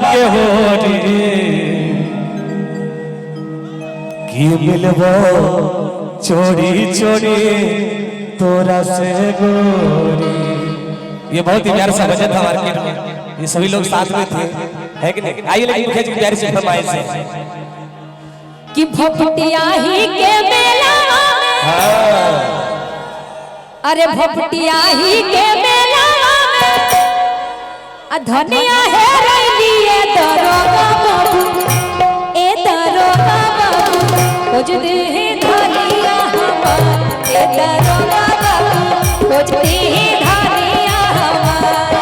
के हो रे की मिलबो चोरी चोरी तोरा से गोरी। ये बहुत ही प्यारा सा भजन था मार्केट में, ये सभी लोग साथ में थे, है कि नहीं? आइए लेकिन मुखिया जी की प्यारी सी फरमाइश है कि भपटिया ही के मेला में, अरे भपटिया ही के मेला में धनिया है रैलिए दरोगा बाबू, ए दरोगा बाबू खोज दे धनिया हमार, ए दरोगा बाबू खोज दे धनिया हमार।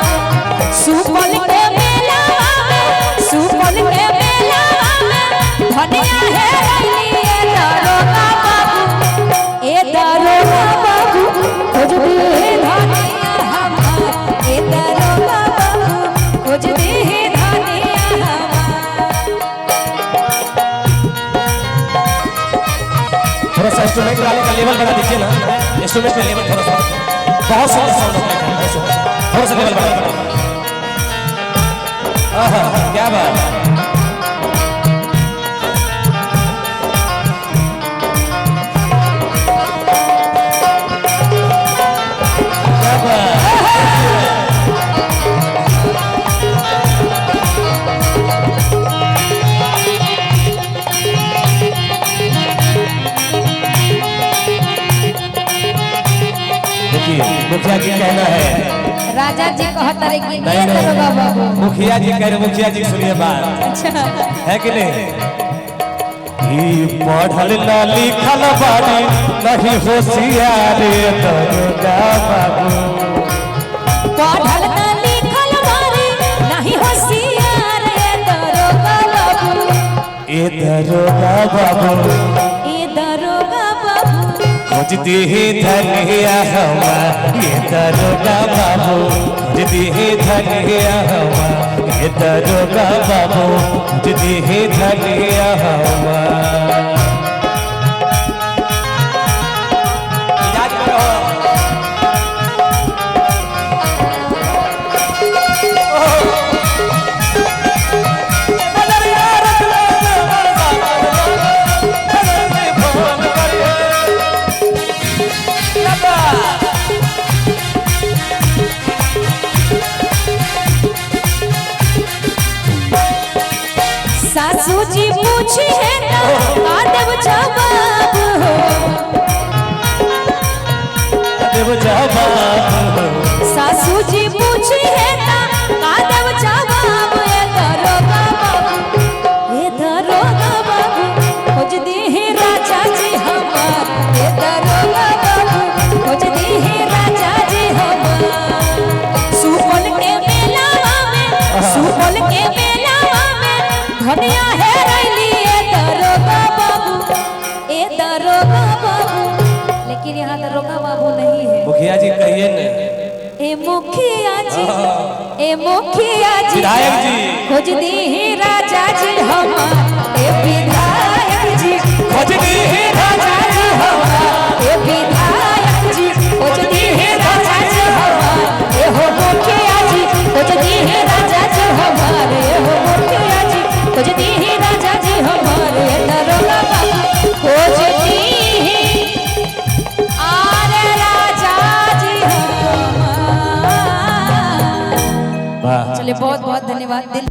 सुपौल के मेला में, सुपौल के मेला में धनिया है रैलिए दरोगा बाबू, ए दरोगा बाबू खोज दे धनिया हमार, ए दरोगा खोज दे धनिया हमार। थोड़ा सा इंस्ट्रूमेंट वाले का लेवल बढ़ा दीजिए ना, इंस्ट्रूमेंट का लेवल थोड़ा सा, बहुत सारा साउंड होता है, थोड़ा सा लेवल बढ़ा। आहा क्या बात है। मुखिया जी कहना है, राजा जी कहता रहे कि नहीं दरोगा बाबू, मुखिया जी कह रहे, मुखिया जी सुनिए बात, अच्छा है कि नहीं? पढ़ल ना लिखल बाड़ी नहीं होशियार दरोगा बाबू, पढ़ल ना लिखल बाड़ी नहीं होशियार दरोगा बाबू, ए दरोगा बाबू, ए दरोगा बाबू खोज दे धनिया हमार, ये दरोगा बाबू खोज दे धनिया हमार, ये दरोगा बाबू खोज दे धनिया हमार। याद करो सासू जी पूछी है ना का देव जवाब हो, देव जवाब हो, सासू जी पूछी है ना का देव जवाब, ए दरोगा बाबू, ए दरोगा बाबू खोज दे राजा जी हमार, ए दरोगा बाबू खोज दे राजा जी हमार। सुपौल के मेला में, सुपौल के मेला में धनिया है रैलिए दरोगा बाबू, ए दरोगा बाबू, लेकिन यहाँ दरोगा बाबू नहीं है। मुखिया जी कहिए न, ए मुखिया जी, ए मुखिया जी, विधायक जी खोज दी राजा जी हमार, ए विधायक जी खोज दे राजा जी हमार, ए विधायक जी खोज दी राजा जी हमार, ए हो मुखिया जी खोज दी राजा जी हमार, ए हो मुखिया जी खोज दी राजा जी हमार, ए दरोगा बाबू खोज दी आरे राजा जी हमार। वाह। चलिए बहुत बहुत धन्यवाद दिल